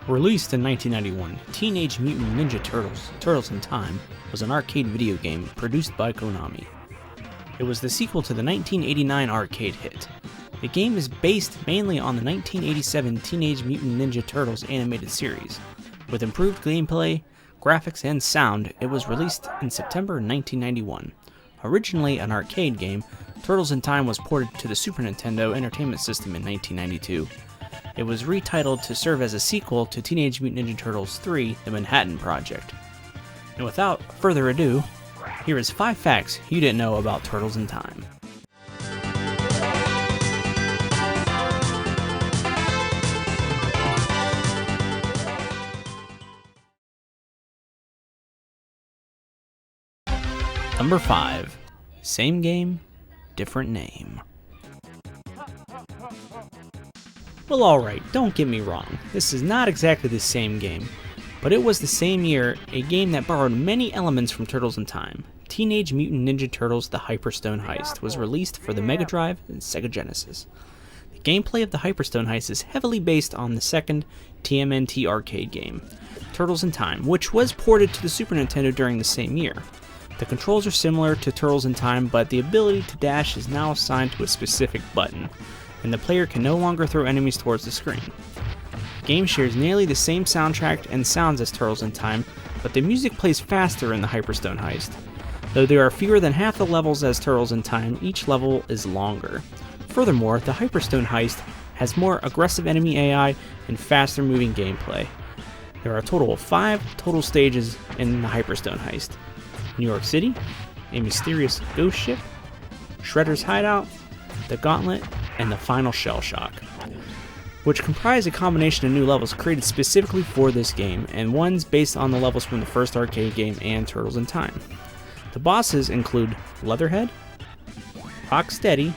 Released in 1991, Teenage Mutant Ninja Turtles: Turtles in Time was an arcade video game produced by Konami. It was the sequel to the 1989 arcade hit. The game is based mainly on the 1987 Teenage Mutant Ninja Turtles animated series. With improved gameplay, graphics, and sound, it was released in September 1991. Originally an arcade game, Turtles in Time was ported to the Super Nintendo Entertainment System in 1992. It was retitled to serve as a sequel to Teenage Mutant Ninja Turtles 3: The Manhattan Project. And without further ado, here is 5 facts you didn't know about Turtles in Time. Number 5. Same game, different name. Well, alright, don't get me wrong, this is not exactly the same game, but it was the same year a game that borrowed many elements from Turtles in Time. Teenage Mutant Ninja Turtles: The Hyperstone Heist was released for the Mega Drive and Sega Genesis. The gameplay of the Hyperstone Heist is heavily based on the second TMNT arcade game, Turtles in Time, which was ported to the Super Nintendo during the same year. The controls are similar to Turtles in Time, but the ability to dash is now assigned to a specific button, and the player can no longer throw enemies towards the screen. The game shares nearly the same soundtrack and sounds as Turtles in Time, but the music plays faster in the Hyperstone Heist. Though there are fewer than half the levels as Turtles in Time, each level is longer. Furthermore, the Hyperstone Heist has more aggressive enemy AI and faster moving gameplay. There are a total of 5 total stages in the Hyperstone Heist: New York City, a mysterious ghost ship, Shredder's hideout, the Gauntlet, and the final Shell Shock, which comprise a combination of new levels created specifically for this game, and ones based on the levels from the first arcade game and Turtles in Time. The bosses include Leatherhead, Rocksteady,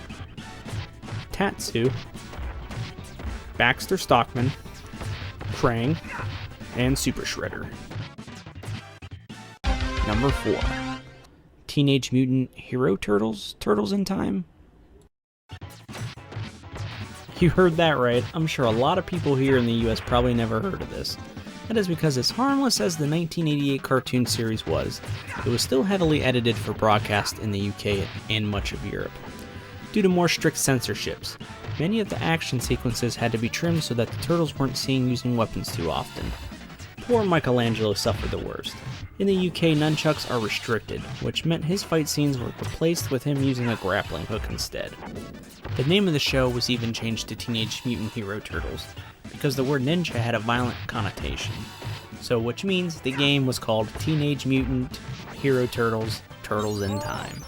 Tatsu, Baxter Stockman, Krang, and Super Shredder. Number 4. Teenage Mutant Hero Turtles: Turtles in Time. You heard that right. I'm sure a lot of people here in the US probably never heard of this. That is because as harmless as the 1988 cartoon series was, it was still heavily edited for broadcast in the UK and much of Europe. Due to more strict censorships, many of the action sequences had to be trimmed so that the turtles weren't seen using weapons too often. Poor Michelangelo suffered the worst. In the UK, nunchucks are restricted, which meant his fight scenes were replaced with him using a grappling hook instead. The name of the show was even changed to Teenage Mutant Hero Turtles, because the word ninja had a violent connotation. So, which means the game was called Teenage Mutant Hero Turtles: Turtles in Time.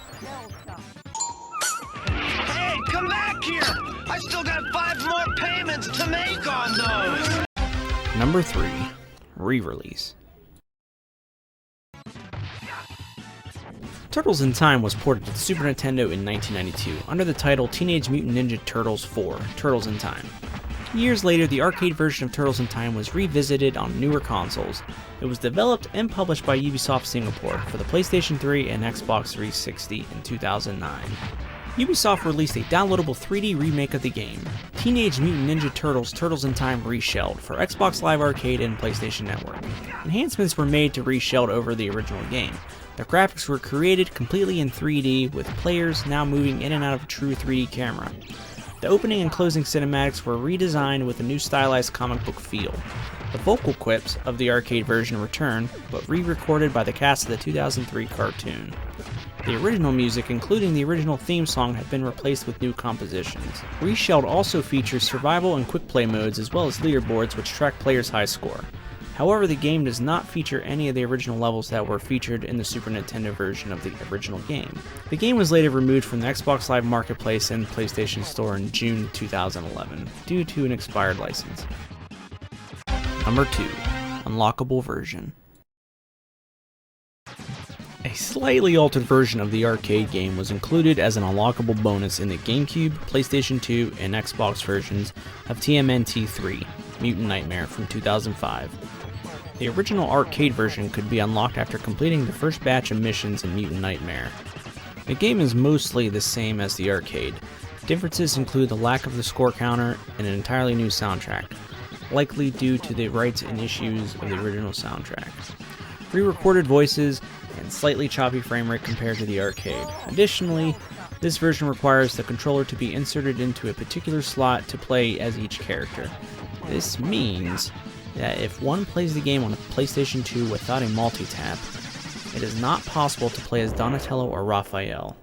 Hey, come back here! I still got 5 more payments to make on those! Number 3. Re-release. Turtles in Time was ported to the Super Nintendo in 1992 under the title Teenage Mutant Ninja Turtles 4: Turtles in Time. Years later, the arcade version of Turtles in Time was revisited on newer consoles. It was developed and published by Ubisoft Singapore for the PlayStation 3 and Xbox 360 in 2009. Ubisoft released a downloadable 3D remake of the game, Teenage Mutant Ninja Turtles: Turtles in Time Reshelled, for Xbox Live Arcade and PlayStation Network. Enhancements were made to reshelled over the original game. The graphics were created completely in 3D, with players now moving in and out of a true 3D camera. The opening and closing cinematics were redesigned with a new stylized comic book feel. The vocal quips of the arcade version returned, but re-recorded by the cast of the 2003 cartoon. The original music, including the original theme song, had been replaced with new compositions. Reshelled also features survival and quick play modes, as well as leaderboards which track players' high score. However, the game does not feature any of the original levels that were featured in the Super Nintendo version of the original game. The game was later removed from the Xbox Live Marketplace and PlayStation Store in June 2011, due to an expired license. Number 2. Unlockable version. A slightly altered version of the arcade game was included as an unlockable bonus in the GameCube, PlayStation 2, and Xbox versions of TMNT 3, Mutant Nightmare from 2005. The original arcade version could be unlocked after completing the first batch of missions in Mutant Nightmare. The game is mostly the same as the arcade. Differences include the lack of the score counter and an entirely new soundtrack. likely due to the rights and issues of the original soundtrack. Re-recorded voices and slightly choppy frame rate compared to the arcade. Additionally, this version requires the controller to be inserted into a particular slot to play as each character. This means that if one plays the game on a PlayStation 2 without a multi-tap, it is not possible to play as Donatello or Raphael,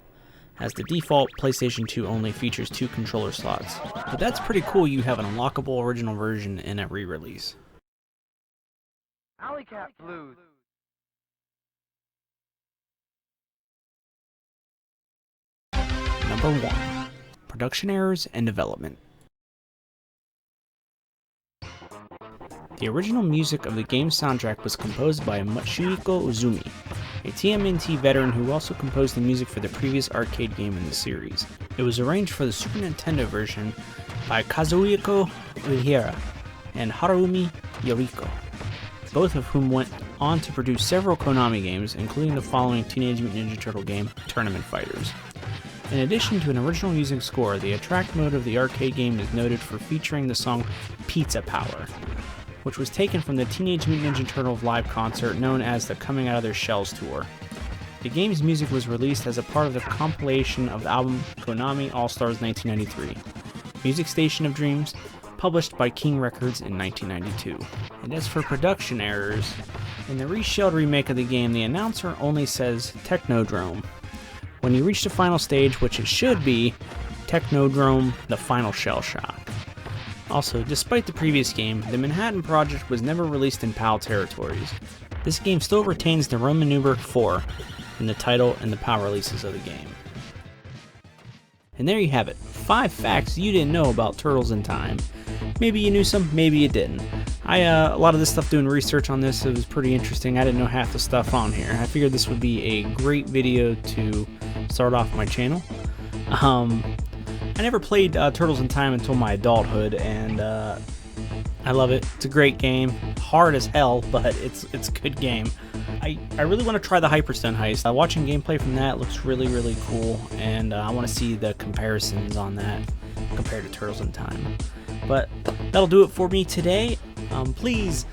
as the default PlayStation 2 only features 2 controller slots. But that's pretty cool you have an unlockable original version in a re-release. Alley Cat Blues. Number 1. Production errors and development. The original music of the game's soundtrack was composed by Masahiko Uzumi, a TMNT veteran who also composed the music for the previous arcade game in the series. It was arranged for the Super Nintendo version by Kazuhiko Uehara and Harumi Yoriko, both of whom went on to produce several Konami games, including the following Teenage Mutant Ninja Turtle game, Tournament Fighters. In addition to an original music score, the attract mode of the arcade game is noted for featuring the song Pizza Power, which was taken from the Teenage Mutant Ninja Turtles live concert known as the Coming Out of Their Shells Tour. The game's music was released as a part of the compilation of the album Konami All-Stars 1993, Music Station of Dreams, published by King Records in 1992. And as for production errors, in the reshelled remake of the game, the announcer only says Technodrome. When you reach the final stage, which it should be, Technodrome, the final shell shock. Also, despite the previous game, the Manhattan Project was never released in PAL territories. This game still retains the Roman numeral 4 in the title and the PAL releases of the game. And there you have it, 5 facts you didn't know about Turtles in Time. Maybe you knew some, maybe you didn't. A lot of this stuff doing research on this, it was pretty interesting. I didn't know half the stuff on here. I figured this would be a great video to start off my channel. I never played Turtles in Time until my adulthood, and I love it. It's a great game. Hard as hell, but it's a good game. I really want to try the Hyperstone heist. Watching gameplay from that looks really, really cool, and I want to see the comparisons on that compared to Turtles in Time. But that'll do it for me today. Please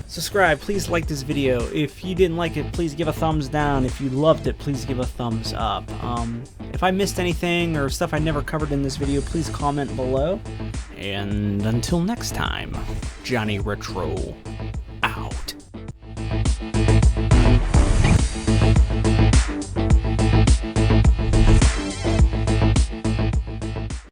subscribe, please like this video. If you didn't like it, please give a thumbs down. If you loved it, please give a thumbs up. If I missed anything or stuff I never covered in this video, please comment below. And until next time, Johnny Retro.